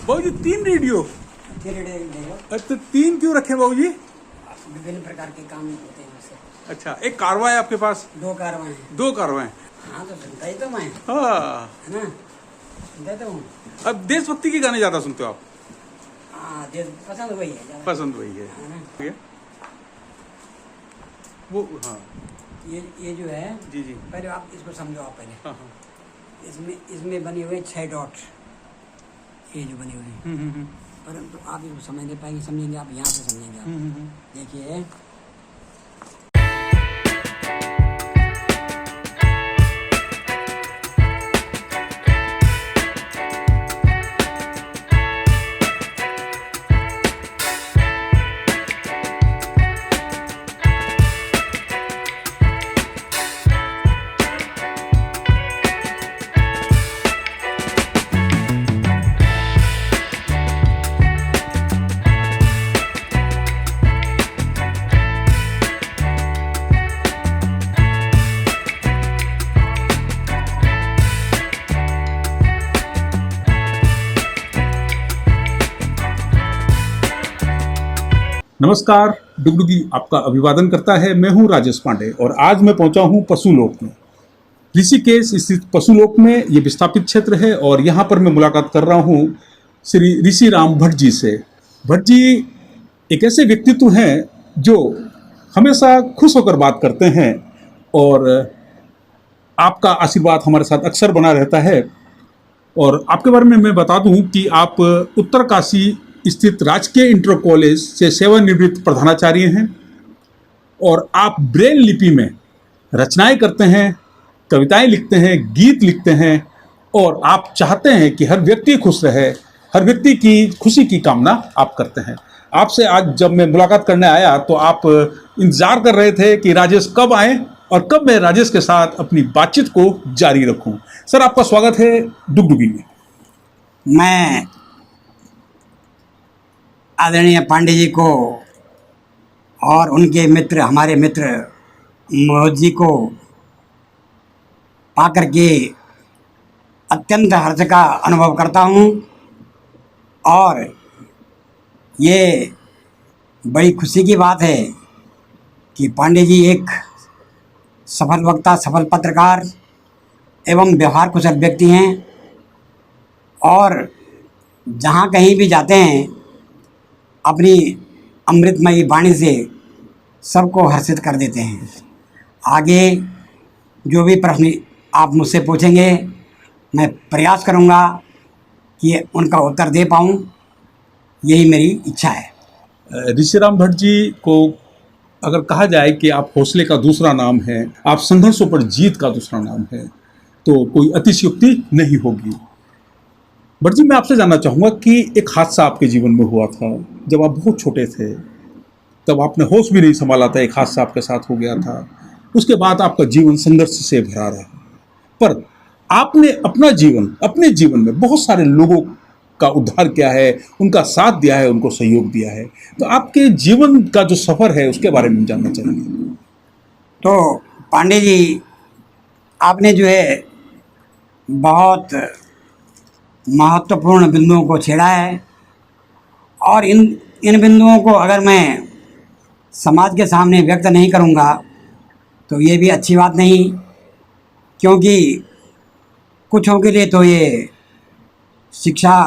बाबूजी 3 रेडियो? अच्छा 3 क्यों रखे बाबूजी? विभिन्न प्रकार के काम होते हैं उससे। अच्छा, एक कारवा है आपके पास? 2 कारवां हैं। 2 कारवा हैं? हाँ तो सुनता ही तो मैं, हाँ। है ना, सुनता तो हूँ। अब देशभक्ति के गाने ज्यादा सुनते हो आप? हाँ, पसंद वही है ज़्यादा। पसंद वही है ना? वो हाँ ये जो है जी जी पहले आप इसको समझो आप पहले। हाँ हाँ इसमें बने हुए 6 डॉट, ये जो बने हुए हैं। परंतु आप इसको समझ नहीं पाएंगे, समझेंगे आप यहाँ से समझेंगे आप। देखिए नमस्कार, डुगडुगी आपका अभिवादन करता है। मैं हूं राजेश पांडे और आज मैं पहुंचा हूं पशुलोक में। ऋषिकेश स्थित पशुलोक में ये विस्थापित क्षेत्र है और यहाँ पर मैं मुलाकात कर रहा हूं श्री ऋषि राम भट्ट जी से। भट्ट जी एक ऐसे व्यक्तित्व हैं जो हमेशा खुश होकर बात करते हैं और आपका आशीर्वाद हमारे साथ अक्सर बना रहता है। और आपके बारे में मैं बता दूं कि आप उत्तरकाशी स्थित राजकीय इंटर कॉलेज से सेवानिवृत्त प्रधानाचार्य हैं और आप ब्रेल लिपि में रचनाएं करते हैं, कविताएं लिखते हैं, गीत लिखते हैं और आप चाहते हैं कि हर व्यक्ति खुश रहे, हर व्यक्ति की खुशी की कामना आप करते हैं। आपसे आज जब मैं मुलाकात करने आया तो आप इंतज़ार कर रहे थे कि राजेश कब आए और कब मैं राजेश के साथ अपनी बातचीत को जारी रखूं। सर, आपका स्वागत है डुगडुगी में। मैं आदरणीय पांडे जी को और उनके मित्र, हमारे मित्र मनोज जी को पाकर के अत्यंत हर्ष का अनुभव करता हूँ और ये बड़ी खुशी की बात है कि पांडे जी एक सफल वक्ता, सफल पत्रकार एवं व्यवहार कुशल व्यक्ति हैं और जहाँ कहीं भी जाते हैं अपनी अमृतमयी वाणी से सबको हर्षित कर देते हैं। आगे जो भी प्रश्न आप मुझसे पूछेंगे मैं प्रयास करूंगा कि उनका उत्तर दे पाऊं, यही मेरी इच्छा है। ऋषि राम भट्ट जी को अगर कहा जाए कि आप हौसले का दूसरा नाम है, आप संघर्षों पर जीत का दूसरा नाम है, तो कोई अतिशयोक्ति नहीं होगी। भट्ट जी, मैं आपसे जानना चाहूँगा कि एक हादसा आपके जीवन में हुआ था जब आप बहुत छोटे थे, तब आपने होश भी नहीं संभाला था, एक हादसा आपके साथ हो गया था। उसके बाद आपका जीवन संघर्ष से भरा रहा, पर आपने अपने जीवन में बहुत सारे लोगों का उद्धार किया है, उनका साथ दिया है, उनको सहयोग दिया है। तो आपके जीवन का जो सफ़र है उसके बारे में जानना चाहेंगे। तो पांडे जी, आपने जो है बहुत महत्वपूर्ण बिंदुओं को छेड़ा है और इन बिंदुओं को अगर मैं समाज के सामने व्यक्त नहीं करूंगा तो ये भी अच्छी बात नहीं, क्योंकि कुछों के लिए तो ये शिक्षा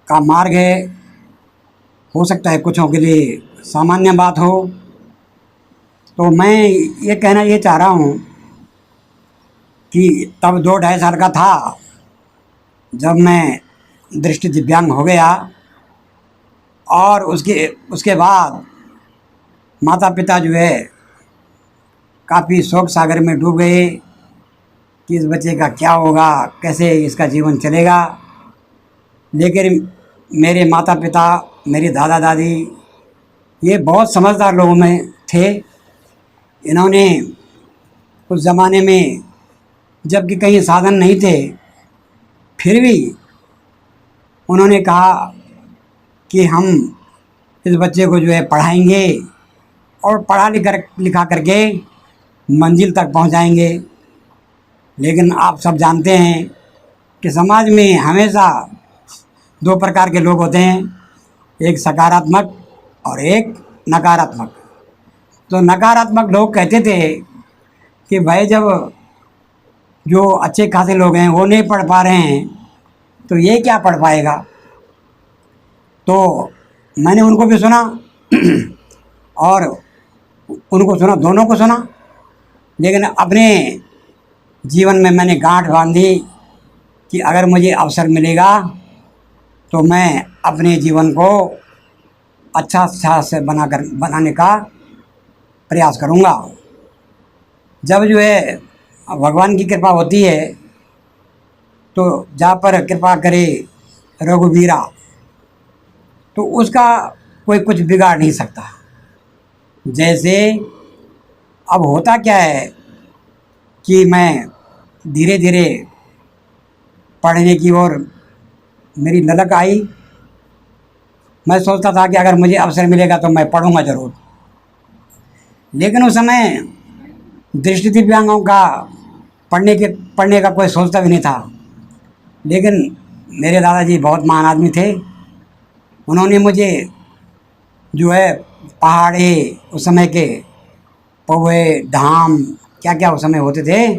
का मार्ग है, हो सकता है कुछों के लिए सामान्य बात हो। तो मैं ये कहना ये चाह रहा हूँ कि तब 2-2.5 साल का था जब मैं दृष्टि दिव्यांग हो गया और उसके बाद माता पिता जो है काफ़ी शोक सागर में डूब गए कि इस बच्चे का क्या होगा, कैसे इसका जीवन चलेगा। लेकिन मेरे माता पिता, मेरे दादा दादी ये बहुत समझदार लोगों में थे। इन्होंने उस ज़माने में जबकि कहीं साधन नहीं थे, फिर भी उन्होंने कहा कि हम इस बच्चे को जो है पढ़ाएंगे और पढ़ा लिखा करके मंजिल तक पहुंचाएंगे। लेकिन आप सब जानते हैं कि समाज में हमेशा दो प्रकार के लोग होते हैं, एक सकारात्मक और एक नकारात्मक। तो नकारात्मक लोग कहते थे कि भाई जब जो अच्छे खासे लोग हैं वो नहीं पढ़ पा रहे हैं तो ये क्या पढ़ पाएगा। तो मैंने उनको भी सुना और उनको सुना, दोनों को सुना, लेकिन अपने जीवन में मैंने गांठ बांधी कि अगर मुझे अवसर मिलेगा तो मैं अपने जीवन को अच्छा से बनाने का प्रयास करूँगा। जब जो है भगवान की कृपा होती है तो जहाँ पर कृपा करे रघुवीरा, तो उसका कोई कुछ बिगाड़ नहीं सकता। जैसे अब होता क्या है कि मैं धीरे धीरे पढ़ने की ओर मेरी ललक आई। मैं सोचता था कि अगर मुझे अवसर मिलेगा तो मैं पढ़ूंगा ज़रूर, लेकिन उस समय दृष्टि दिव्यांगों का पढ़ने का कोई सोचता भी नहीं था। लेकिन मेरे दादाजी बहुत महान आदमी थे, उन्होंने मुझे जो है पहाड़े उस समय के पौवे धाम क्या क्या उस समय होते थे,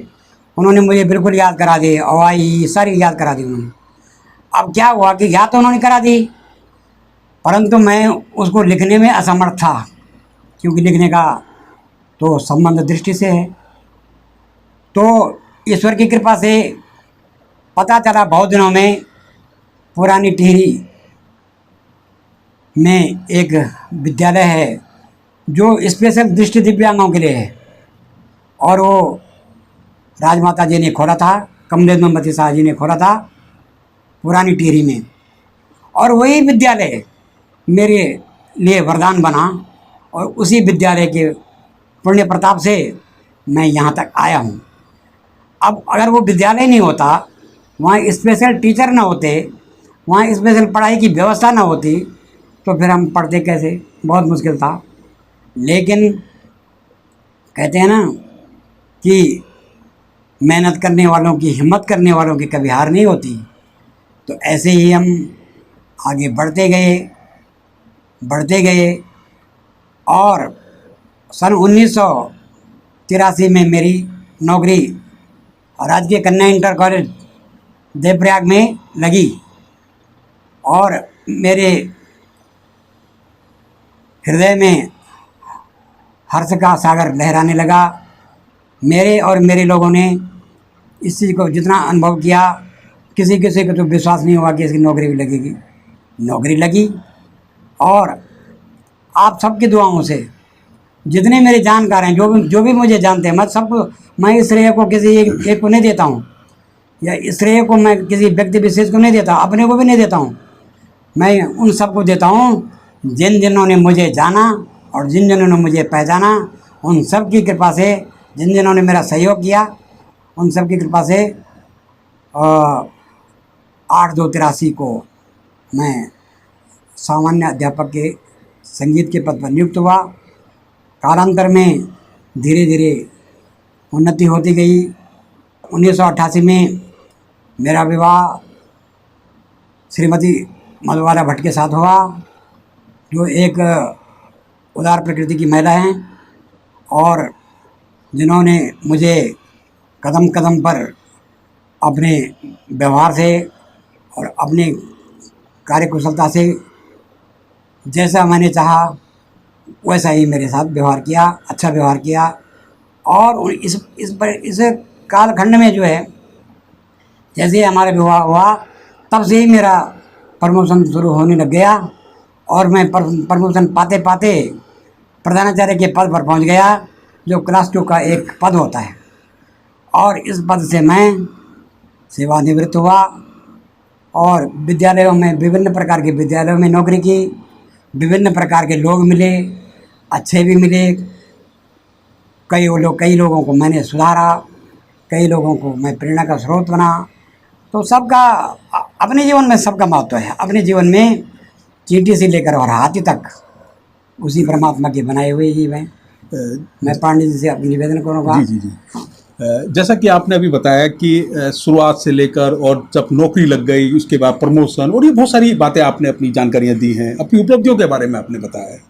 उन्होंने मुझे बिल्कुल याद करा दी, अवाई सारी याद करा दी उन्होंने। अब क्या हुआ कि याद तो उन्होंने करा दी, परंतु मैं उसको लिखने में असमर्थ था, क्योंकि लिखने का तो संबंध दृष्टि से है। तो ईश्वर की कृपा से पता चला बहुत दिनों में पुरानी टिहरी में एक विद्यालय है जो स्पेशल दृष्टि दिव्यांगों के लिए है, और वो राजमाता जी ने खोला था, कमलेश मोमबत्ती शाह जी ने खोला था पुरानी टिहरी में। और वही विद्यालय मेरे लिए वरदान बना, और उसी विद्यालय के पुण्य प्रताप से मैं यहाँ तक आया हूँ। अब अगर वो विद्यालय नहीं होता, वहाँ स्पेशल टीचर ना होते, वहाँ स्पेशल पढ़ाई की व्यवस्था ना होती, तो फिर हम पढ़ते कैसे, बहुत मुश्किल था। लेकिन कहते हैं ना कि मेहनत करने वालों की, हिम्मत करने वालों की कभी हार नहीं होती। तो ऐसे ही हम आगे बढ़ते गए और सन 1983 में मेरी नौकरी राजकीय कन्या इंटर कॉलेज देवप्रयाग में लगी, और मेरे हृदय में हर्ष का सागर लहराने लगा। मेरे और मेरे लोगों ने इस चीज़ को जितना अनुभव किया, किसी को तो विश्वास नहीं हुआ कि इसकी नौकरी भी लगेगी। नौकरी लगी, और आप सबकी दुआओं से जितने मेरे जानकार हैं, जो भी मुझे जानते हैं, मैं इस श्रेय को किसी एक को नहीं देता हूँ, या इस श्रेय को मैं किसी व्यक्ति विशेष को नहीं देता, अपने को भी नहीं देता हूँ। मैं उन सबको देता हूँ जिन्होंने मुझे जाना और जिन्होंने मुझे पहचाना। उन सब की कृपा से, जिन्होंने मेरा सहयोग किया, उन सब की कृपा से 8/2/83 को मैं सामान्य अध्यापक के संगीत के पद पर नियुक्त हुआ। कालांतर में धीरे धीरे उन्नति होती गई। 1988 में मेरा विवाह श्रीमती मधुबाला भट्ट के साथ हुआ, जो एक उदार प्रकृति की महिला हैं, और जिन्होंने मुझे कदम कदम पर अपने व्यवहार से और अपनी कार्यकुशलता से जैसा मैंने चाहा वैसा ही मेरे साथ व्यवहार किया, अच्छा व्यवहार किया। और इस कालखंड में जो है, जैसे ही हमारा विवाह हुआ तब से ही मेरा प्रमोशन शुरू होने लग गया, और मैं प्रमोशन पाते पाते प्रधानाचार्य के पद पर पहुंच गया, जो क्लास 2 का एक पद होता है। और इस पद से मैं सेवानिवृत्त हुआ, और विद्यालयों में, विभिन्न प्रकार के विद्यालयों में नौकरी की। विभिन्न प्रकार के लोग मिले, अच्छे भी मिले, कई लोगों को मैंने सुधारा, कई लोगों को मैं प्रेरणा का स्रोत बना। तो सबका अपने जीवन में सबका महत्व है। अपने जीवन में चींटी से लेकर और हाथी तक उसी परमात्मा के बनाए हुए ही मैं पांडे जी से अपनी निवेदन करूँगा। जी जी जी। जैसा कि आपने अभी बताया कि शुरुआत से लेकर और जब नौकरी लग गई उसके बाद प्रमोशन और ये बहुत सारी बातें आपने अपनी जानकारियां दी हैं, अपनी उपलब्धियों के बारे में आपने बताया है।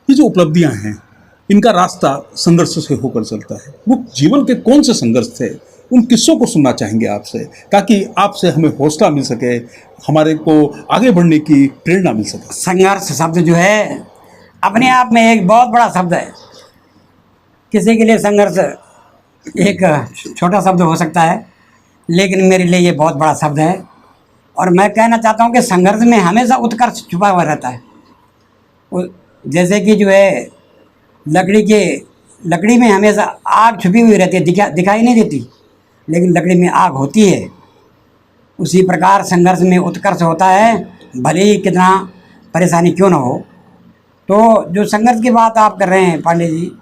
ये जो उपलब्धियां हैं इनका रास्ता संघर्ष से होकर चलता है। वो जीवन के कौन से संघर्ष थे, उन किस्सों को सुनना चाहेंगे आपसे, ताकि आपसे हमें हौसला मिल सके, हमारे को आगे बढ़ने की प्रेरणा मिल सके। संघर्ष शब्द जो है अपने आप में एक बहुत बड़ा शब्द है। किसी के लिए संघर्ष एक छोटा शब्द हो सकता है, लेकिन मेरे लिए ये बहुत बड़ा शब्द है। और मैं कहना चाहता हूँ कि संघर्ष में हमेशा उत्कर्ष छुपा हुआ रहता है। जैसे कि जो है लकड़ी में हमेशा आग छुपी हुई रहती है, दिखाई नहीं देती, लेकिन लकड़ी में आग होती है। उसी प्रकार संघर्ष में उत्कर्ष होता है, भले ही कितना परेशानी क्यों ना हो। तो जो संघर्ष की बात आप कर रहे हैं पांडे जी,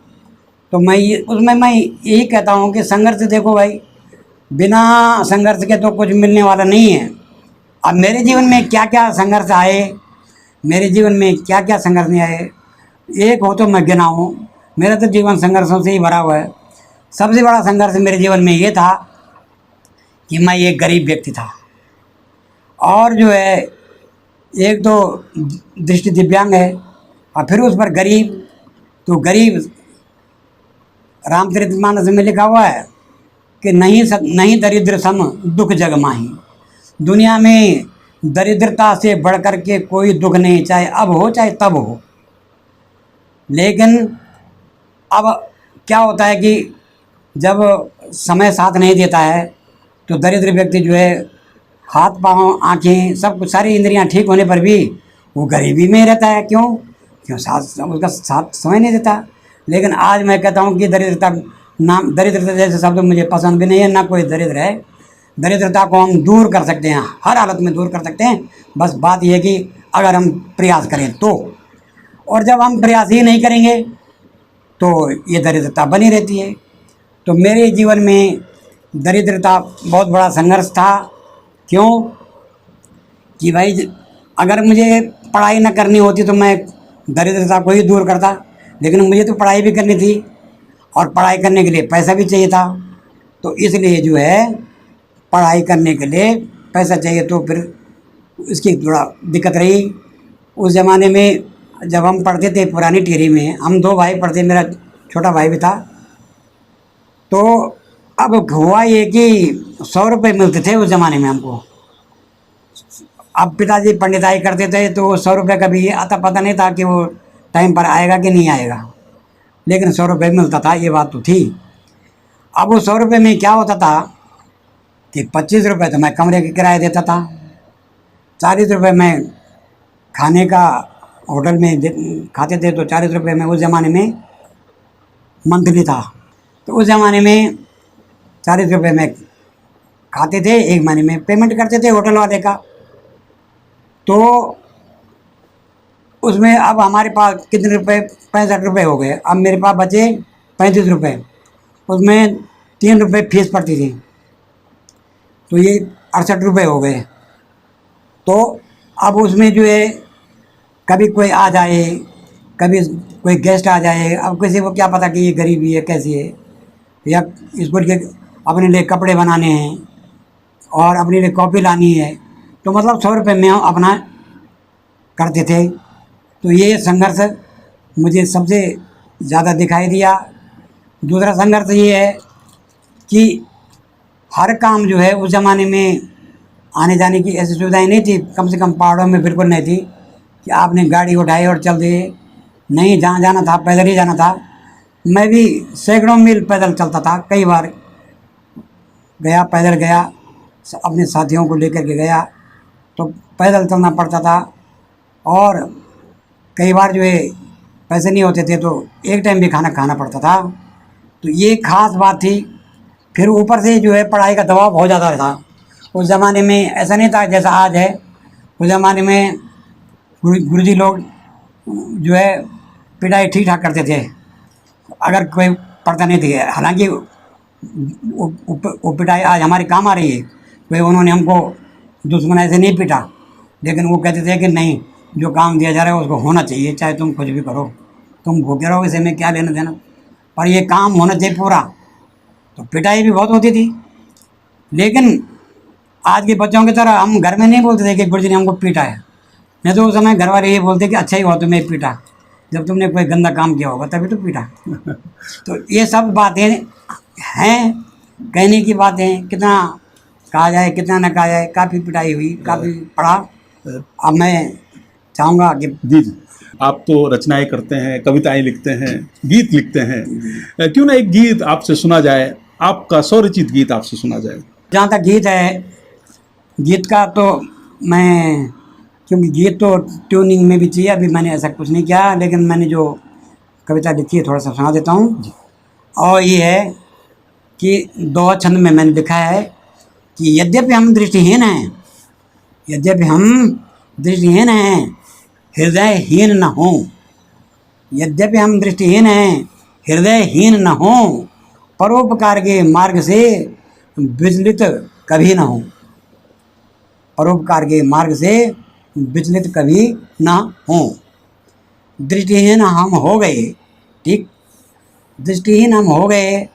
तो उसमें मैं यही कहता हूँ कि संघर्ष देखो भाई, बिना संघर्ष के तो कुछ मिलने वाला नहीं है। अब मेरे जीवन में क्या क्या संघर्ष आए, मेरे जीवन में क्या क्या संघर्ष नहीं आए, एक हो तो मैं गिनाऊँ। मेरा तो जीवन संघर्षों से ही भरा हुआ है। सबसे बड़ा संघर्ष मेरे जीवन में ये था कि मैं एक गरीब व्यक्ति था, और जो है एक तो दृष्टि दिव्यांग है, और फिर उस पर गरीब। तो गरीब रामचरितमानस में लिखा हुआ है कि नहीं दरिद्र सम दुख जग माही। दुनिया में दरिद्रता से बढ़कर के कोई दुख नहीं, चाहे अब हो चाहे तब हो। लेकिन अब क्या होता है कि जब समय साथ नहीं देता है तो दरिद्र व्यक्ति जो है हाथ पाँव आँखें सब कुछ सारी इंद्रियां ठीक होने पर भी वो गरीबी में रहता है। क्यों उसका साथ समय नहीं देता। लेकिन आज मैं कहता हूँ कि दरिद्रता जैसे शब्द मुझे पसंद भी नहीं है, ना कोई दरिद्र है। दरिद्रता को हम दूर कर सकते हैं, हर हालत में दूर कर सकते हैं। बस बात यह है कि अगर हम प्रयास करें तो, और जब हम प्रयास ही नहीं करेंगे तो ये दरिद्रता बनी रहती है। तो मेरे जीवन में दरिद्रता बहुत बड़ा संघर्ष था। क्यों कि भाई अगर मुझे पढ़ाई न करनी होती तो मैं दरिद्रता को ही दूर करता, लेकिन मुझे तो पढ़ाई भी करनी थी और पढ़ाई करने के लिए पैसा भी चाहिए था। तो इसलिए जो है पढ़ाई करने के लिए पैसा चाहिए, तो फिर इसकी थोड़ा दिक्कत रही। उस ज़माने में जब हम पढ़ते थे पुरानी टिहरी में, हम 2 भाई पढ़ते, मेरा छोटा भाई भी था। तो अब हुआ ये कि 100 रुपये मिलते थे उस ज़माने में हमको। अब पिताजी पंडिताई करते थे तो 100 रुपये का भी आता पता नहीं था कि वो टाइम पर आएगा कि नहीं आएगा, लेकिन 100 रुपये मिलता था, ये बात तो थी। अब वो 100 रुपये में क्या होता था कि 25 रुपये तो मैं कमरे का किराया देता था, 40 रुपये मैं खाने का होटल में खाते थे, तो 40 रुपये में उस ज़माने में मंथली था। तो उस ज़माने में 40 रुपये में खाते थे, 1 महीने में पेमेंट करते थे होटल वाले का। तो उसमें अब हमारे पास कितने रुपए, 65 रुपये हो गए। अब मेरे पास बचे 35 रुपये, उसमें 3 रुपये फीस पड़ती थी, तो ये 68 रुपये हो गए। तो अब उसमें जो है कभी कोई आ जाए, कभी कोई गेस्ट आ जाए, अब किसी को क्या पता कि ये गरीबी है कैसी है, या स्कूल के अपने लिए कपड़े बनाने हैं और अपने लिए कॉपी लानी है, तो मतलब 100 रुपये में हम अपना करते थे। तो ये संघर्ष मुझे सबसे ज़्यादा दिखाई दिया। दूसरा संघर्ष ये है कि हर काम जो है उस ज़माने में आने जाने की ऐसी सुविधाएं नहीं थी, कम से कम पहाड़ों में बिल्कुल नहीं थी कि आपने गाड़ी उठाई और चल दिए। नहीं, जहाँ जाना था पैदल ही जाना था। मैं भी सैकड़ों मील पैदल चलता था, कई बार गया, पैदल गया, अपने साथियों को लेकर के गया, तो पैदल चलना पड़ता था। और कई बार जो है पैसे नहीं होते थे तो एक टाइम भी खाना खाना पड़ता था। तो ये ख़ास बात थी। फिर ऊपर से जो है पढ़ाई का दबाव बहुत ज़्यादा था। उस ज़माने में ऐसा नहीं था जैसा आज है। उस ज़माने में गुरुजी लोग जो है पिटाई ठीक ठाक करते थे अगर कोई पढ़ता नहीं थे। हालांकि वो पिटाई आज हमारे काम आ रही है। कोई उन्होंने हमको दुश्मन ऐसे नहीं पीटा, लेकिन वो कहते थे कि नहीं, जो काम दिया जा रहा है उसको होना चाहिए, चाहे तुम कुछ भी करो, तुम भूखे रहो, इसे में क्या लेना देना, पर ये काम होना चाहिए पूरा। तो पिटाई भी बहुत होती थी। लेकिन आज के बच्चों की तरह हम घर में नहीं बोलते थे कि गुरुजी ने हमको पीटा है। नहीं तो उस समय घर वाले ये बोलते कि अच्छा ही हुआ तुम्हें पीटा, जब तुमने कोई गंदा काम किया होगा तभी तो पीटा। तो ये सब बातें हैं, कहने की बातें, कितना कहा जाए कितना न कहा जाए। काफ़ी पिटाई हुई, काफ़ी पढ़ा। अब मैं चाहूँगा कि जी जी, आप तो रचनाएं करते हैं, कविताएं लिखते हैं, गीत लिखते हैं, क्यों ना एक गीत आपसे सुना जाए, आपका स्वरचित गीत आपसे सुना जाए। जहाँ तक गीत है, गीत का तो मैं, क्योंकि गीत तो ट्यूनिंग में भी चाहिए, अभी मैंने ऐसा कुछ नहीं किया, लेकिन मैंने जो कविता लिखी है थोड़ा सा सुना देता हूँ। और ये है कि दोहा छंद में मैंने लिखा है कि यद्यपि हम दृष्टिहीन हैं, यद्यपि हम दृष्टिहीन हैं, हृदयहीन न हों। यद्यपि हम दृष्टिहीन हैं, हृदयहीन न हों, परोपकार के मार्ग से विचलित कभी न हों। परोपकार के मार्ग से विचलित कभी ना हों। दृष्टिहीन हम हो गए, ठीक, दृष्टिहीन हम हो गए,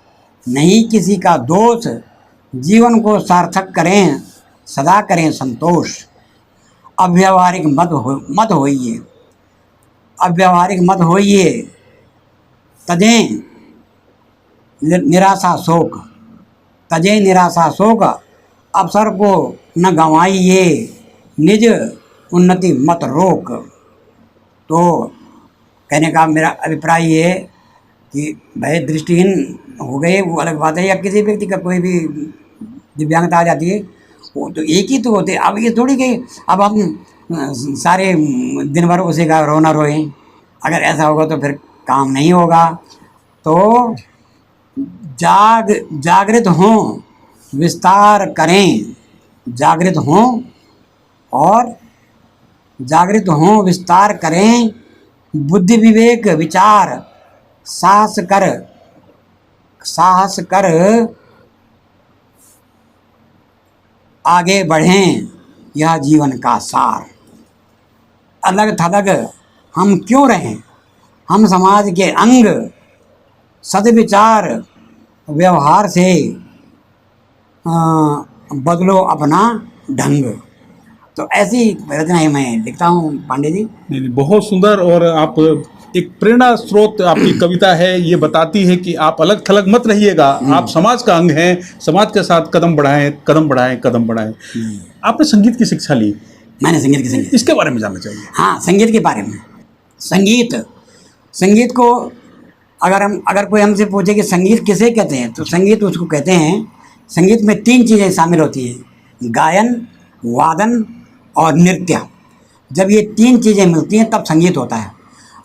नहीं किसी का दोष, जीवन को सार्थक करें, सदा करें संतोष। अव्यावहारिक मत होइए, अव्यावहारिक मत होइए, तजें निराशा शोक, तजें निराशा शोक, अवसर को न गंवाइए, निज उन्नति मत रोक। तो कहने का मेरा अभिप्राय ये है कि भाई दृष्टिहीन हो गए वो अलग बात है, या किसी व्यक्ति का कोई भी दिव्यांगता आ जाती है, वो तो एक ही तो होते हैं। अब ये थोड़ी कि अब हम सारे दिन भर उसी का रोना रोएं, अगर ऐसा होगा तो फिर काम नहीं होगा। तो जागृत हों, विस्तार करें, जागृत हों और जागृत हों, विस्तार करें, बुद्धि विवेक विचार साहस कर आगे बढ़ें, यह जीवन का सार। अलग थलग हम क्यों रहें, हम समाज के अंग, सद्विचार व्यवहार से बदलो अपना ढंग। तो ऐसी रचनाएं मैं लिखता हूँ पांडे जी। नहीं, बहुत सुंदर। और आप एक प्रेरणा स्रोत आपकी कविता है, ये बताती है कि आप अलग थलग मत रहिएगा, आप समाज का अंग हैं, समाज के साथ कदम बढ़ाएं, कदम बढ़ाएं, कदम बढ़ाएं। आपने संगीत की शिक्षा ली, मैंने संगीत इसके बारे में जानना चाहिए। हाँ, संगीत के बारे में। संगीत को अगर कोई हमसे पूछे कि संगीत किसे कहते हैं, तो संगीत उसको कहते हैं, संगीत में 3 चीज़ें शामिल होती हैं, गायन, वादन और नृत्य। जब ये 3 चीज़ें मिलती हैं तब संगीत होता है।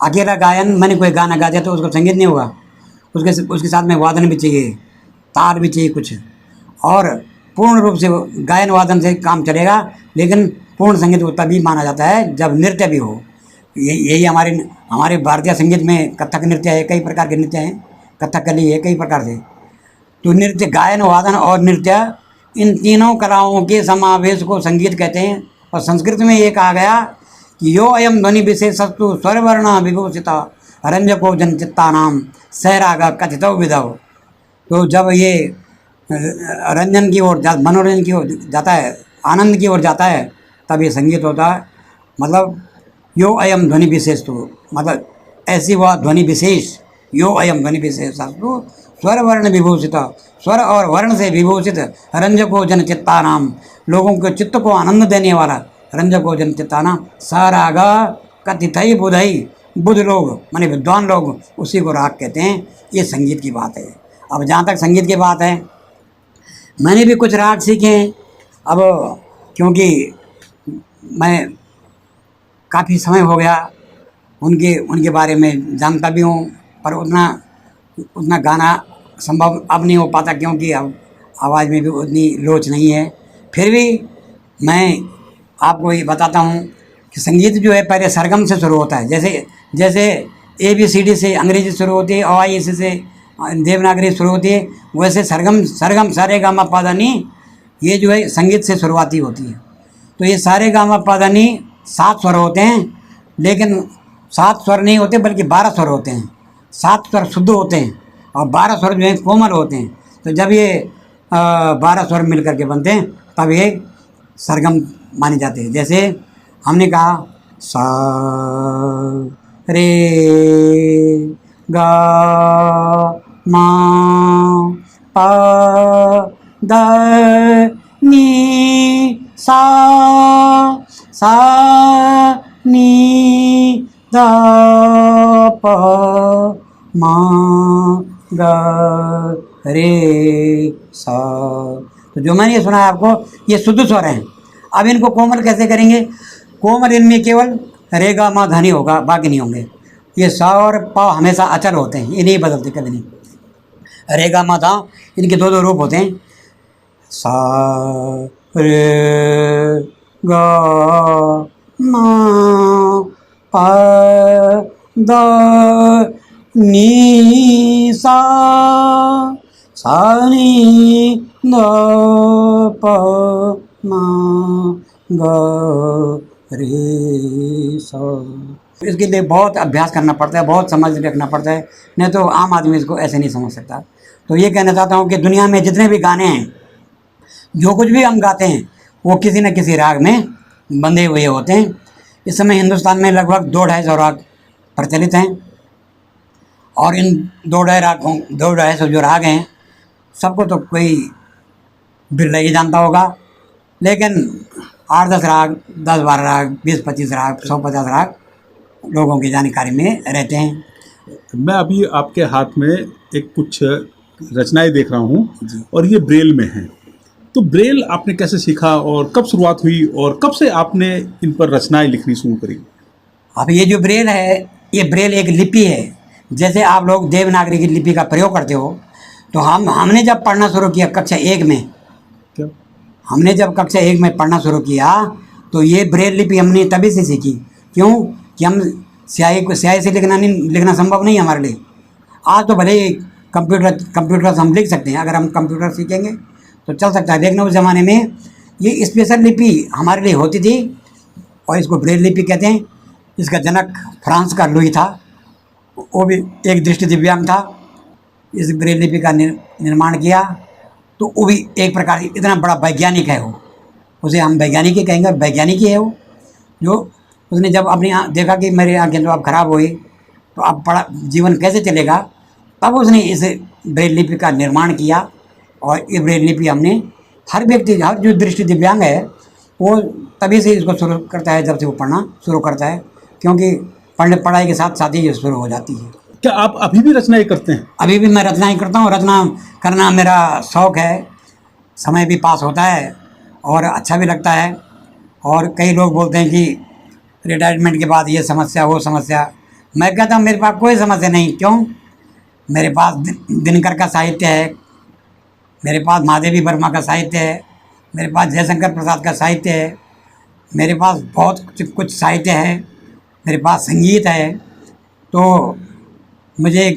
अकेला गायन, मैंने कोई गाना गा दिया तो उसको संगीत नहीं होगा, उसके साथ में वादन भी चाहिए, तार भी चाहिए कुछ, और पूर्ण रूप से गायन वादन से काम चलेगा, लेकिन पूर्ण संगीत को तभी माना जाता है जब नृत्य भी हो। यही हमारे भारतीय संगीत में कथक नृत्य है, कई प्रकार के नृत्य हैं, कथकली है, कई प्रकार से। तो नृत्य, गायन, वादन और नृत्य, इन तीनों कलाओं के समावेश को संगीत कहते हैं। और संस्कृत में ये कहा गया कि यो अयम ध्वनि विशेषस्तु स्वरवर्ण विभूषिता रंजको जनचित्तानाम सैराग कथितो विधव। तो जब ये रंजन की ओर, मनोरंजन की ओर जाता है, आनंद की ओर जाता है, तब ये संगीत होता है। मतलब यो अयम ध्वनि विशेष, तो मतलब ऐसी वह ध्वनि विशेष, यो अयम ध्वनि विशेषस्तु स्वर वर्ण विभूषित, स्वर और वर्ण से विभूषित, रंजको जन चित्तानाम, लोगों के चित्त को आनंद देने वाला, रंजको जन चित्तानाम सराग कथितई बुधई, बुध लोग माने विद्वान लोग उसी को राग कहते हैं। ये संगीत की बात है। अब जहाँ तक संगीत की बात है, मैंने भी कुछ राग सीखे हैं। अब क्योंकि मैं काफ़ी समय हो गया उनके बारे में जानता भी हूँ, पर उतना गाना संभव अब नहीं हो पाता, क्योंकि अब आवाज़ में भी उतनी लोच नहीं है। फिर भी मैं आपको ये बताता हूँ कि संगीत जो है पहले सरगम से शुरू होता है। जैसे ABCD से अंग्रेजी शुरू होती है, OIC से देवनागरी शुरू होती है, वैसे सरगम सारे गामा पादानी, ये जो है संगीत से शुरुआती होती है। तो ये सारे गामा पादानी 7 स्वर होते हैं, लेकिन 7 स्वर नहीं होते बल्कि 12 स्वर होते हैं। 7 स्वर शुद्ध होते हैं और 12 स्वर जो हैं कोमल होते हैं। तो जब ये 12 स्वर मिल करके बनते हैं तब ये सरगम माने जाते हैं। जैसे हमने कहा सा रे गा मा पा दा नी सा नी दा प मा गा रे सा। तो जो मैंने ये सुना है आपको, ये शुद्ध स्वर हैं। अब इनको कोमल कैसे करेंगे? कोमल इनमें केवल रे गा मा धा नी होगा, बाकी नहीं होंगे। ये सा और पा हमेशा अचल होते हैं, ये नहीं बदलते कभी नहीं। रे गा मा धा इनके दो दो रूप होते हैं, सा रे गा मा पा दा नी सा नी दा प मा गा रे सा। इसके लिए बहुत अभ्यास करना पड़ता है, बहुत समझ रखना पड़ता है, नहीं तो आम आदमी इसको ऐसे नहीं समझ सकता। तो ये कहना चाहता हूँ कि दुनिया में जितने भी गाने हैं, जो कुछ भी हम गाते हैं, वो किसी न किसी राग में बंधे हुए होते हैं। इस समय हिंदुस्तान में लगभग 200-250 राग प्रचलित हैं, और इन 250 जो राग हैं सबको तो कोई बिरला ही जानता होगा, लेकिन 8-10 राग, 10-12 राग, 20-25 राग, 100-50 राग लोगों की जानकारी में रहते हैं। मैं अभी आपके हाथ में एक कुछ रचनाएं देख रहा हूँ और ये ब्रेल में हैं। तो ब्रेल आपने कैसे सीखा और कब शुरुआत हुई और कब से आपने इन पर रचनाएं लिखनी शुरू करी? अब ये जो ब्रेल है, ये ब्रेल एक लिपि है। जैसे आप लोग देवनागरी की लिपि का प्रयोग करते हो, तो हमने जब पढ़ना शुरू किया कक्षा 1 में, क्या हमने जब कक्षा 1 में पढ़ना शुरू किया तो ये ब्रेल लिपि हमने तभी से सीखी। क्यों कि हम स्याही से लिखना संभव नहीं है हमारे लिए। आज तो भले ही कंप्यूटर से हम लिख सकते हैं, अगर हम कंप्यूटर सीखेंगे तो चल सकता है, लेकिन उस ज़माने में ये स्पेशल लिपि हमारे लिए होती थी और इसको ब्रेल लिपि कहते हैं। इसका जनक फ्रांस का लुई था, वो भी एक दृष्टि दिव्यांग था। इस ब्रेल लिपि का निर्माण किया, तो वो भी एक प्रकार से इतना बड़ा वैज्ञानिक है वो, उसे हम वैज्ञानिक ही कहेंगे, वैज्ञानिक ही है वो। जो उसने जब अपनी देखा कि मेरी आँखें तो अब खराब हुई, तो अब बड़ा जीवन कैसे चलेगा, तब उसने इस ब्रेल लिपि का निर्माण किया। और ये ब्रेल लिपि हमने हर व्यक्ति, हर जो दृष्टि दिव्यांग है वो तभी से इसको शुरू करता है जब से वो पढ़ना शुरू करता है, क्योंकि पढ़ाई के साथ साथ ही ये शुरू हो जाती है। क्या आप अभी भी रचनाएं करते हैं? अभी भी मैं रचनाएँ करता हूँ। रचना करना मेरा शौक़ है, समय भी पास होता है और अच्छा भी लगता है। और कई लोग बोलते हैं कि रिटायरमेंट के बाद ये समस्या वो समस्या, मैं कहता हूँ मेरे पास कोई समस्या नहीं। क्यों? मेरे पास दिनकर का साहित्य है, मेरे पास महादेवी वर्मा का साहित्य है, मेरे पास जयशंकर प्रसाद का साहित्य है, मेरे पास बहुत कुछ साहित्य है, मेरे पास संगीत है। तो मुझे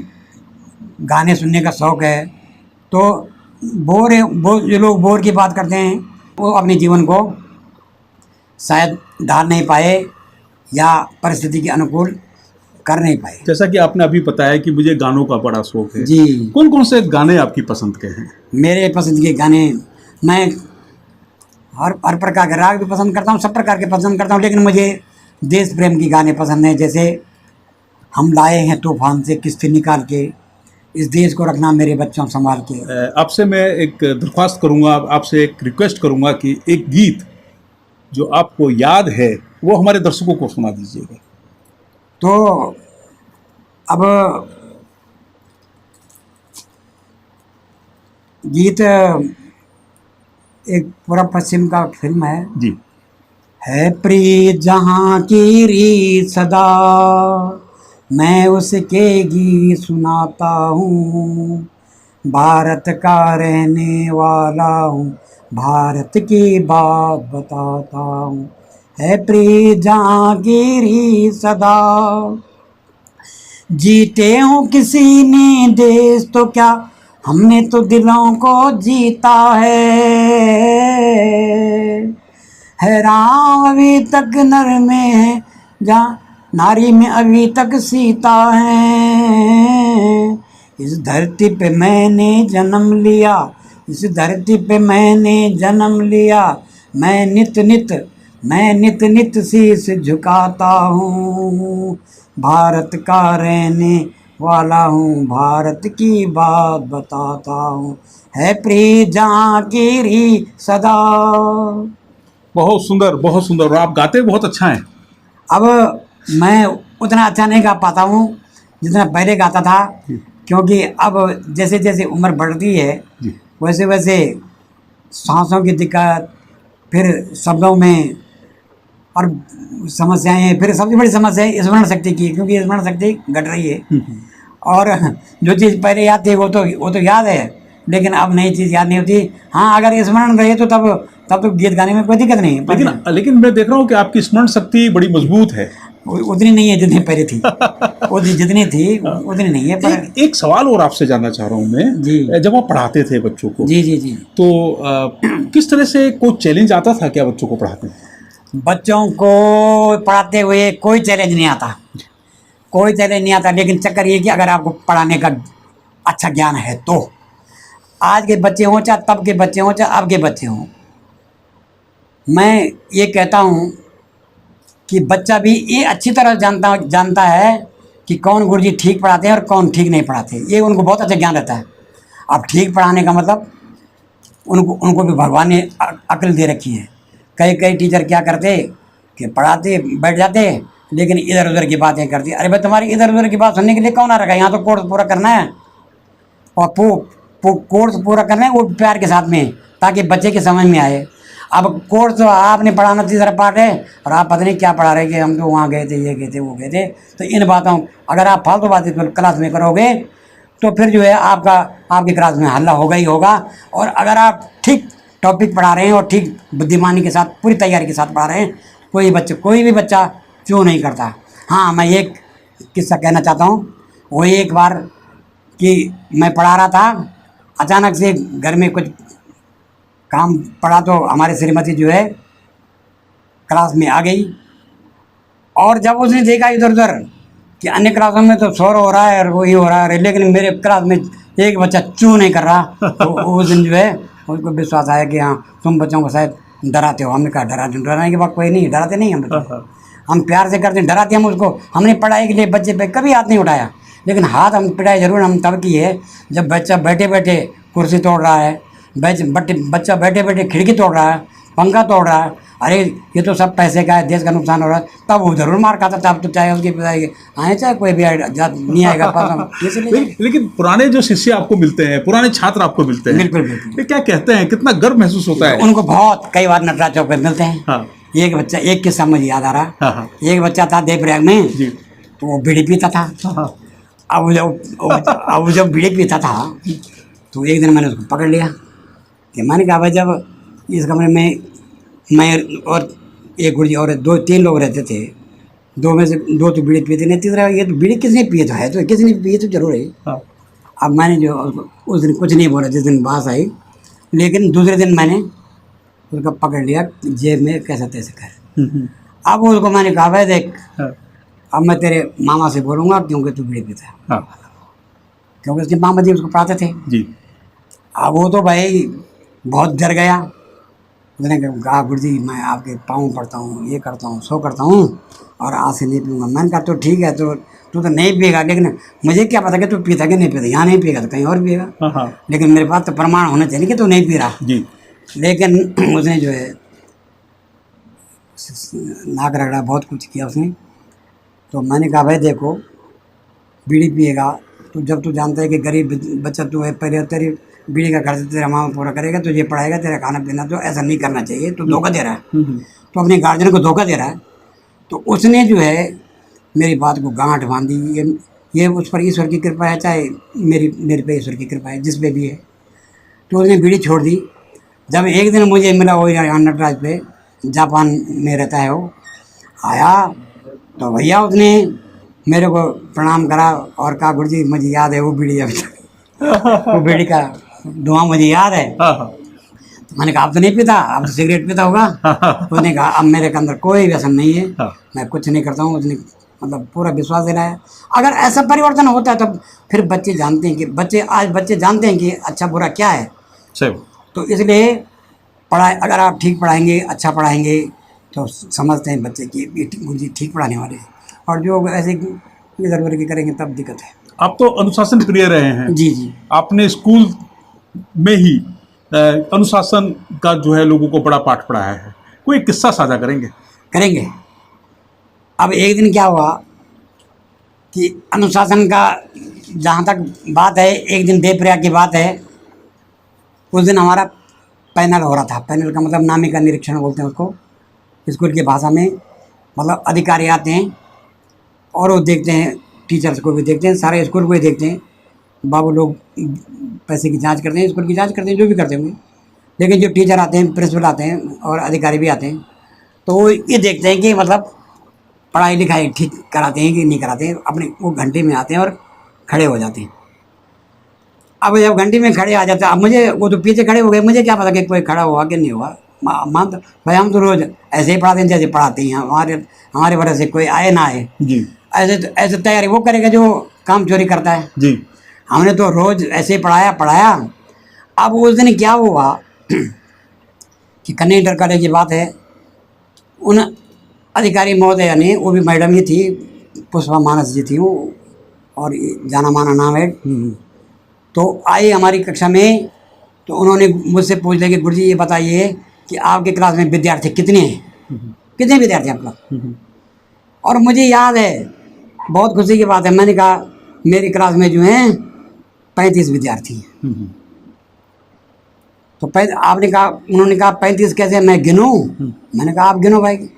गाने सुनने का शौक़ है। तो जो लोग बोर की बात करते हैं वो अपने जीवन को शायद ढाल नहीं पाए या परिस्थिति के अनुकूल कर नहीं पाए। जैसा कि आपने अभी बताया कि मुझे गानों का बड़ा शौक है, जी। कौन कौन से गाने आपकी पसंद के हैं? मेरे पसंद के गाने, मैं हर प्रकार के राग भी पसंद करता हूँ, सब प्रकार के पसंद करता हूँ, लेकिन मुझे देश प्रेम के गाने पसंद हैं। जैसे हम लाए हैं तूफान से किस्ती निकाल के, इस देश को रखना मेरे बच्चों संभाल के। आपसे मैं एक दरख्वास्त करूंगा, आपसे एक रिक्वेस्ट करूंगा कि एक गीत जो आपको याद है वो हमारे दर्शकों को सुना दीजिएगा। तो अब गीत एक पूरा पश्चिम का फिल्म है जी। है प्रीत जहाँ की रीत सदा, मैं उसके गीत सुनाता हूँ। भारत का रहने वाला हूँ, भारत की बात बताता हूँ। है प्रीत जहाँ की रीत सदा, जीते हो किसी ने देश तो क्या, हमने तो दिलों को जीता है राम अभी तक नर में है, जहाँ नारी में अभी तक सीता है। इस धरती पे मैंने जन्म लिया, इस धरती पे मैंने जन्म लिया, मैं नित नित शीश झुकाता हूँ, भारत का रहने वाला हूँ, भारत की बात बताता हूँ, है प्रिय जागीरी सदा। बहुत सुंदर, बहुत सुंदर। और आप गाते बहुत अच्छा हैं। अब मैं उतना अच्छा नहीं गा पाता हूँ जितना पहले गाता था, क्योंकि अब जैसे जैसे उम्र बढ़ती है जी। वैसे वैसे सांसों की दिक्कत, फिर शब्दों में और समस्याएं, फिर सबसे बड़ी समस्या है स्मरण शक्ति की, क्योंकि स्मरण शक्ति घट रही है। और जो चीज़ पहले याद थी वो तो याद है, लेकिन अब नई चीज़ याद नहीं होती। हाँ, अगर स्मरण रहे तो तब तो गीत गाने में कोई दिक्कत नहीं है, लेकिन मैं देख रहा हूँ कि आपकी स्मरण शक्ति बड़ी मजबूत है। उतनी नहीं है जितनी पहले थी। उतनी जितनी थी उतनी नहीं है। पर एक सवाल और आपसे जानना चाह रहा हूँ मैं। जी। जब आप पढ़ाते थे बच्चों को, जी जी जी, तो किस तरह से कोई चैलेंज आता था क्या बच्चों को पढ़ाते हैं? बच्चों को पढ़ाते हुए कोई चैलेंज नहीं आता, कोई चैलेंज नहीं आता। लेकिन चक्कर ये कि अगर आपको पढ़ाने का अच्छा ज्ञान है तो आज के बच्चे हों चाहे तब के बच्चे हों चाहे अब के बच्चे हों, मैं ये कहता हूँ कि बच्चा भी ये अच्छी तरह जानता है कि कौन गुरुजी ठीक पढ़ाते हैं और कौन ठीक नहीं पढ़ाते। ये उनको बहुत अच्छा ज्ञान रहता है। अब ठीक पढ़ाने का मतलब उनको भी भगवान ने अक्ल दे रखी है। कई टीचर क्या करते कि पढ़ाते बैठ जाते, लेकिन इधर उधर की बातें करती। अरे भाई, तुम्हारी इधर उधर की बात सुनने के लिए कौन आ रखा है? यहाँ तो कोर्स पूरा करना है, और कोर्स पूरा करना है वो प्यार के साथ में, ताकि बच्चे के समझ में आए। अब कोर्स तो आपने पढ़ाना तीसरा पार्ट है, और आप पता नहीं क्या पढ़ा रहे कि हम तो वहाँ गए थे, ये गए थे, वो गए थे। तो इन बातों, अगर आप फालतू बातें क्लास में करोगे तो फिर जो है आपकी क्लास में हल्ला होगा ही होगा। और अगर आप ठीक टॉपिक पढ़ा रहे हैं और ठीक बुद्धिमानी के साथ, पूरी तैयारी के साथ पढ़ा रहे हैं, कोई भी बच्चा क्यों नहीं करता। हाँ, मैं एक किस्सा कहना चाहता हूँ। वो एक बार कि मैं पढ़ा रहा था, अचानक से घर में कुछ काम पड़ा, तो हमारी श्रीमती जो है क्लास में आ गई, और जब उसने देखा इधर उधर कि अन्य क्लासों में तो शोर हो रहा है और वही हो रहा है, लेकिन मेरे क्लास में एक बच्चा चू नहीं कर रहा, तो उस दिन जो है उसको विश्वास आया कि हाँ, तुम बच्चों को शायद डराते हो। हमने कहा डराने के बाद कोई नहीं, डराते नहीं हम बच्चों, हम प्यार से करते हैं। डराते हम उसको, हमने पढ़ाई के लिए बच्चे पे कभी हाथ नहीं उठाया, लेकिन हाथ हम पिटाई जरूर हम तब की है जब बच्चा बैठे बैठे कुर्सी तोड़ रहा है, बच्चा बैठे बैठे खिड़की तोड़ रहा है, पंखा तोड़ रहा है। अरे ये तो सब पैसे का है, देश का नुकसान हो रहा है, तब वो जरूर मार खाता था। अब तो चाहे उसके पिताई आए, चाहे कोई भी नहीं आएगा पास। लेकिन पुराने जो शिष्य आपको मिलते हैं, पुराने छात्र आपको मिलते हैं, बिल्कुल बिल्कुल, ये क्या कहते हैं, कितना गर्व महसूस होता है उनको? बहुत, कई बार नटराज चौक पे मिलते हैं। हाँ। एक किस्सा मुझे याद आ रहा। हाँ। एक बच्चा था देवप्रयाग में जी। तो वो बीड़ी पीता था। अब जब बीड़ी पीता था तो एक दिन मैंने उसको पकड़ लिया कि मैंने कहा भाई, जब इस कमरे में मैं और एक गुरुजी और 2-3 लोग रहते थे, 2 में से 2 तो बीड़ी पीते नहीं, तीसरा ये तो बीड़ी किसने पिए तो है, तो किसने पिए तो जरूर है। हाँ। अब मैंने जो उस दिन कुछ नहीं बोला जिस दिन बात आई, लेकिन दूसरे दिन मैंने उसको पकड़ लिया जेब में, कैसा तैसे कर। अब उसको मैंने कहा भाई देख, अब मैं तेरे मामा से बोलूँगा क्योंकि तू बीड़ी पीता है। हाँ। क्योंकि उसके मामा जी उसको पढ़ाते थे जी। अब वो तो भाई बहुत डर गया। उसने कहा गुरुजी, मैं आपके पाँव पड़ता हूँ, ये करता हूँ, सो करता हूँ, और आज से नहीं पीऊँगा। मैंने कहा तो ठीक है, तो तू तो नहीं पिएगा, लेकिन मुझे क्या पता कि तू पीता कि नहीं पीता। यहाँ नहीं पिएगा तो कहीं और पिएगा, लेकिन मेरे पास तो प्रमाण होना चाहिए कि तू नहीं पी रहा। जी। लेकिन उसने जो है नाक रगड़ा, बहुत कुछ किया उसने। तो मैंने कहा भाई देखो, बीड़ी पिएगा तो जब तू जानता है कि गरीब बच्चा तू है, पहले तेरी बीड़ी का खर्च तेरा मामा पूरा करेगा, तुझे पढ़ाएगा, तेरा खाना पीना, तो ऐसा नहीं करना चाहिए, तो धोखा दे रहा है, तो अपने गार्जियन को धोखा दे रहा है। तो उसने जो है मेरी बात को गांठ बांधी। ये उस पर ईश्वर की कृपा है, चाहे मेरे पे ईश्वर की कृपा है, जिस पे भी है। तो उसने बीड़ी छोड़ दी। जब एक दिन मुझे मिला, वो नटराज पे, जापान में रहता है, वो आया तो भैया उसने मेरे को प्रणाम करा और कहा गुरुजी मुझे याद है वो बीड़ी, वो बीड़ी का धुआं मुझे याद है। तो मैंने कहा अब तो नहीं पीता, अब तो सिगरेट पीता होगा। उसने कहा अब मेरे के अंदर कोई व्यसन नहीं है, मैं कुछ नहीं करता हूँ। उसने मतलब पूरा विश्वास दिलाया। अगर ऐसा परिवर्तन होता है तो फिर बच्चे जानते हैं कि बच्चे जानते हैं कि अच्छा बुरा क्या है। सही। तो इसलिए पढ़ाई अगर आप ठीक पढ़ाएंगे, अच्छा पढ़ाएंगे तो समझते हैं बच्चे कि ये गुरुजी ठीक पढ़ाने वाले हैं। और जो ऐसे इधर उधर की करेंगे तब दिक्कत है। आप तो अनुशासन प्रिय रहे हैं। जी जी। आपने स्कूल में ही अनुशासन का जो है लोगों को बड़ा पाठ पढ़ाया है। कोई किस्सा साझा करेंगे? करेंगे। अब एक दिन क्या हुआ कि अनुशासन का जहाँ तक बात है, एक दिन देवप्रयाग की बात है। उस दिन हमारा पैनल हो रहा था। पैनल का मतलब नामिका निरीक्षण बोलते हैं उसको स्कूल की भाषा में। मतलब अधिकारी आते हैं और वो देखते हैं, टीचर्स को भी देखते हैं, सारे स्कूल को भी देखते हैं। बाबू लोग पैसे की जांच करते हैं, स्कूल की जांच करते हैं, जो भी करते होंगे। लेकिन जो टीचर आते हैं, प्रिंसिपल आते हैं और अधिकारी भी आते हैं, तो वो ये देखते हैं कि मतलब पढ़ाई लिखाई ठीक कराते हैं कि नहीं कराते हैं। अपने वो घंटे में आते हैं और खड़े हो जाते हैं। अब जब घंटे में खड़े आ जाते हैं, अब मुझे वो तो पीछे खड़े हो गए, मुझे क्या पता कि कोई खड़ा हुआ कि नहीं हुआ। मान तो भाई हम तो रोज़ ऐसे ही पढ़ाते हैं जैसे पढ़ाते हैं। हमारे वजह से कोई आए ना आए जी। ऐसे तैयारी वो करेगा जो काम चोरी करता है। जी। हमने तो रोज़ ऐसे ही पढ़ाया। अब उस दिन क्या हुआ कि कन्या इंटर कॉलेज की बात है। उन अधिकारी महोदया ने, वो भी मैडम ही थी, पुष्पा मानस जी थी वो, और जाना माना नाम है। तो आई हमारी कक्षा में, तो उन्होंने मुझसे पूछ लिया कि गुरुजी ये बताइए कि आपके क्लास में विद्यार्थी कितने हैं, कितने विद्यार्थी हैं आपका। और मुझे याद है, बहुत खुशी की बात है, मैंने कहा मेरी क्लास में जो हैं 35 विद्यार्थी हैं। तो आपने कहा, उन्होंने कहा 35 कैसे, मैं गिनूं? मैंने कहा आप गिनो भाई,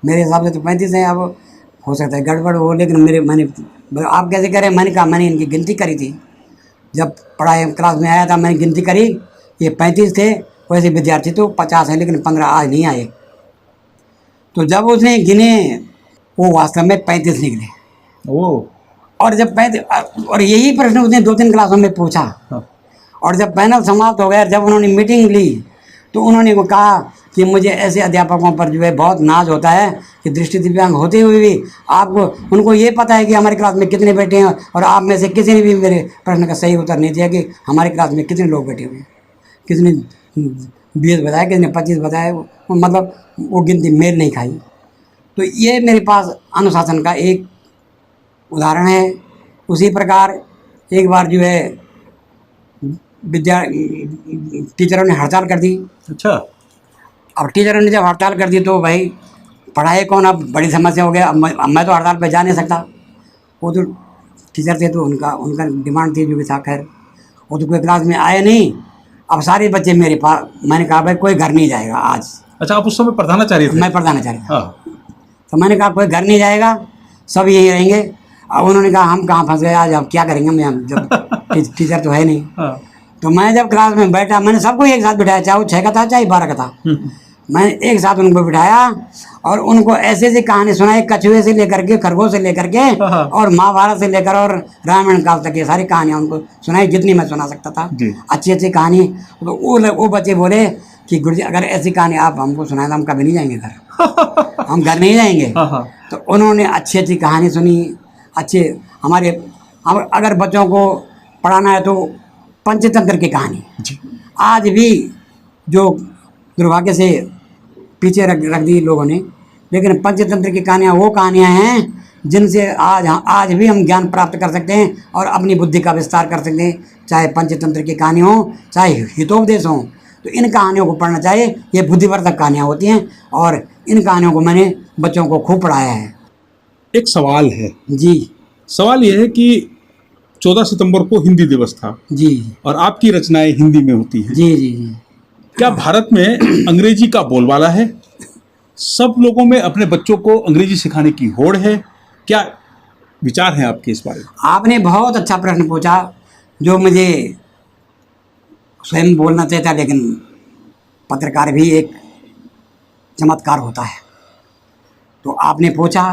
मेरे हिसाब से तो 35 हैं। अब हो सकता है गड़बड़ हो, लेकिन मैंने आप कैसे करें? मैंने कहा मैंने इनकी गिनती करी थी, जब पढ़ाई क्लास में आया था मैंने गिनती करी, ये 35 थे। वैसे विद्यार्थी तो 50 हैं, लेकिन 15 आज नहीं आए। तो जब उसने गिने, वो वास्तव में 35 निकले। ओह। और जब 35, और यही प्रश्न उसने 2-3 क्लासों में पूछा। और जब पैनल समाप्त हो गया, जब उन्होंने मीटिंग ली, तो उन्होंने वो कहा कि मुझे ऐसे अध्यापकों पर जो है बहुत नाज होता है कि दृष्टि दिव्यांग होते हुए भी उनको ये पता है कि हमारे क्लास में कितने बैठे हैं, और आप में से किसी ने भी मेरे प्रश्न का सही उत्तर नहीं दिया कि हमारे क्लास में कितने लोग बैठे हुए हैं। किसी ने 20 बताया, किसी ने 25 बताया, मतलब वो गिनती मेल नहीं खाई। तो ये मेरे पास अनुशासन का एक उदाहरण है। उसी प्रकार एक बार जो है टीचरों ने हड़ताल कर दी। अच्छा। अब टीचरों ने जब हड़ताल कर दी तो भाई पढ़ाए कौन, अब बड़ी समस्या हो गया। अब मैं तो हड़ताल पे जा नहीं सकता। वो तो टीचर थे, तो उनका डिमांड थी जो भी था। खैर वो तो कोई क्लास में आए नहीं। अब सारे बच्चे मेरे पास, मैंने कहा भाई कोई घर नहीं जाएगा आज। अच्छा, आप उस समय प्रधानाचार्य थे? मैं प्रधानाचार्य था। हाँ। तो मैंने कहा कोई घर नहीं जाएगा, सब यहीं रहेंगे। अब उन्होंने कहा हम कहाँ फंस गए आज, अब क्या करेंगे हम जब टीचर तो है नहीं। हाँ। तो मैं जब क्लास में बैठा, मैंने सबको एक साथ बिठाया, चाहे वो 6 का था चाहे 12 का था। मैंने एक साथ उनको बिठाया और उनको ऐसे ऐसी कहानी सुनाई, कछुए से लेकर के, खरगोश से लेकर के, और महाभारत से लेकर और रामायण काल तक, ये सारी कहानियाँ उनको सुनाई जितनी मैं सुना सकता था। अच्छी अच्छी कहानी। तो वो बच्चे बोले कि गुरुजी अगर ऐसी कहानी आप हमको सुनाए तो हम कभी नहीं जाएंगे घर, हम घर नहीं जाएंगे। तो उन्होंने अच्छी अच्छी कहानी सुनी। अच्छे अगर बच्चों को पढ़ाना है तो पंचतंत्र की कहानी आज भी, जो दुर्भाग्य से पीछे रख दी लोगों ने, लेकिन पंचतंत्र की कहानियाँ वो कहानियाँ हैं जिनसे आज भी हम ज्ञान प्राप्त कर सकते हैं और अपनी बुद्धि का विस्तार कर सकते हैं। चाहे पंचतंत्र की कहानी हो, चाहे हितोपदेश हो, तो इन कहानियों को पढ़ना चाहिए। ये बुद्धिवर्धक कहानियाँ होती हैं और इन कहानियों को मैंने बच्चों को खूब पढ़ाया है। एक सवाल है जी। सवाल यह है कि 14 सितंबर को हिंदी दिवस था जी, और आपकी रचनाएं हिंदी में होती हैं। जी जी जी। क्या भारत में अंग्रेजी का बोलबाला है? सब लोगों में अपने बच्चों को अंग्रेजी सिखाने की होड़ है? क्या विचार हैं आपके इस बारे में? आपने बहुत अच्छा प्रश्न पूछा, जो मुझे स्वयं बोलना चाहिए था, लेकिन पत्रकार भी एक चमत्कार होता है। तो आपने पूछा,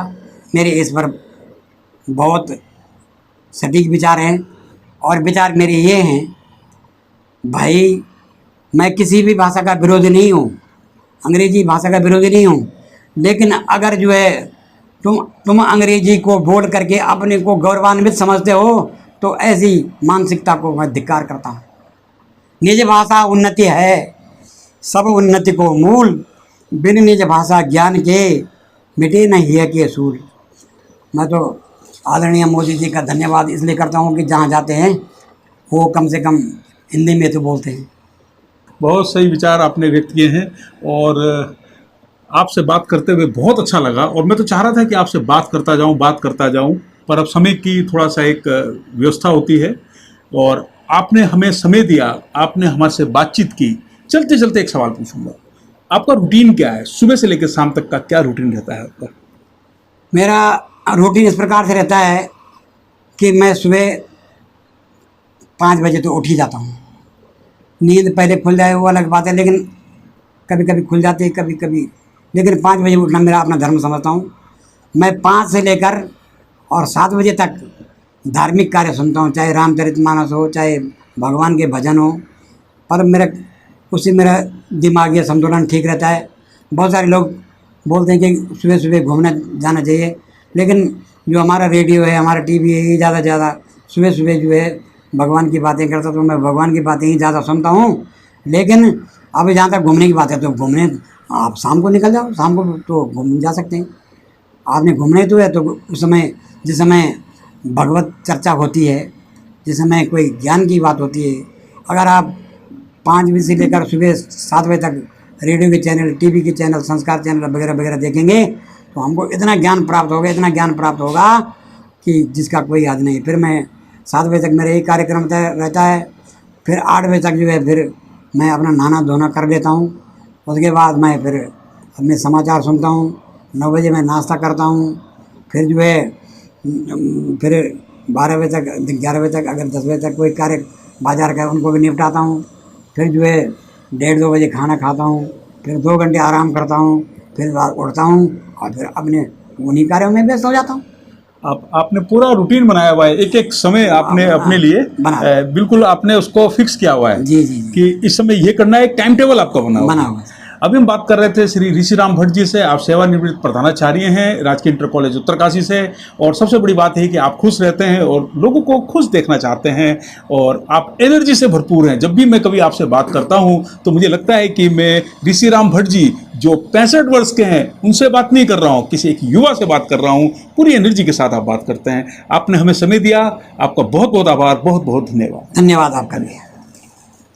मेरे इस पर बहुत सटीक विचार हैं। और विचार मेरे ये हैं, भाई मैं किसी भी भाषा का विरोधी नहीं हूँ, अंग्रेजी भाषा का विरोधी नहीं हूँ, लेकिन अगर जो है तुम अंग्रेजी को बोल करके अपने को गौरवान्वित समझते हो, तो ऐसी मानसिकता को मैं धिक्कार करता हूँ। निज भाषा उन्नति है, सब उन्नति को मूल, बिन निज भाषा ज्ञान के मिटे नहीं है के असूल। मैं तो आदरणीय मोदी जी का धन्यवाद इसलिए करता हूँ कि जहाँ जाते हैं वो कम से कम हिंदी में तो बोलते हैं। बहुत सही विचार आपने व्यक्त किए हैं और आपसे बात करते हुए बहुत अच्छा लगा। और मैं तो चाह रहा था कि आपसे बात करता जाऊं, पर अब समय की थोड़ा सा एक व्यवस्था होती है और आपने हमें समय दिया, आपने हमारे बातचीत की। चलते चलते एक सवाल पूछूंगा, आपका रूटीन क्या है? सुबह से लेकर शाम तक का क्या रूटीन रहता है आपका? मेरा रूटीन इस प्रकार से रहता है कि मैं सुबह 5 बजे तो उठ ही जाता हूँ। नींद पहले खुल जाए वो अलग बात है, लेकिन कभी कभी खुल जाती है, कभी कभी, लेकिन 5 बजे उठना मेरा अपना धर्म समझता हूँ। मैं 5 से लेकर और 7 बजे तक धार्मिक कार्य सुनता हूँ, चाहे रामचरितमानस हो, चाहे भगवान के भजन हो, पर उससे मेरा दिमागी संतुलन ठीक रहता है। बहुत सारे लोग बोलते हैं कि सुबह सुबह घूमने जाना चाहिए, लेकिन जो हमारा रेडियो है, हमारा टीवी है, ये ज़्यादा से ज़्यादा सुबह सुबह जो है भगवान की बातें करता, तो मैं भगवान की बातें ही ज़्यादा सुनता हूँ। लेकिन अब जहाँ तक घूमने की बात है, तो घूमने आप शाम को निकल जाओ, शाम को तो घूम जा सकते हैं। आपने घूमने तो है, तो उस समय जिस समय भगवत चर्चा होती है, जिस समय कोई ज्ञान की बात होती है, अगर आप 5 बजे से लेकर सुबह 7 बजे तक रेडियो के चैनल, टीवी के चैनल, संस्कार चैनल वगैरह वगैरह देखेंगे, तो हमको इतना ज्ञान प्राप्त होगा कि जिसका कोई याद नहीं। फिर मैं 7 बजे तक मेरा यही कार्यक्रम रहता है। फिर 8 बजे तक जो है फिर मैं अपना नहाना धोना कर लेता हूँ। उसके बाद मैं फिर अपने समाचार सुनता हूँ। 9 बजे मैं नाश्ता करता हूँ। फिर जो है फिर 12 बजे तक 11 बजे तक, अगर 10 बजे तक कोई कार्य बाजार का उनको भी निपटाता हूँ। फिर जो है 1:30-2 बजे खाना खाता हूँ। फिर 2 घंटे आराम करता हूँ। फिर उठता हूँ और फिर अपने उन्हीं कार्यों में व्यस्त हो जाता हूँ। आपने पूरा रूटीन बनाया हुआ है, एक एक समय आपने अपने लिए बिल्कुल आपने उसको फिक्स किया हुआ है। जी जी जी। कि इस समय ये करना है, एक टाइम टेबल आपका बना हुआ है। अभी हम बात कर रहे थे श्री ऋषिराम भट्ट जी से। आप सेवानिवृत्त प्रधानाचार्य हैं राजकीय इंटर कॉलेज उत्तरकाशी से, और सबसे बड़ी बात है कि आप खुश रहते हैं और लोगों को खुश देखना चाहते हैं और आप एनर्जी से भरपूर हैं। जब भी मैं कभी आपसे बात करता हूं तो मुझे लगता है कि मैं ऋषिराम भट्ट जी जो 65 वर्ष के हैं उनसे बात नहीं कर रहा हूं, किसी एक युवा से बात कर रहा हूं। पूरी एनर्जी के साथ आप बात करते हैं। आपने हमें समय दिया, आपका बहुत बहुत आभार, बहुत बहुत धन्यवाद। धन्यवाद आपका भी।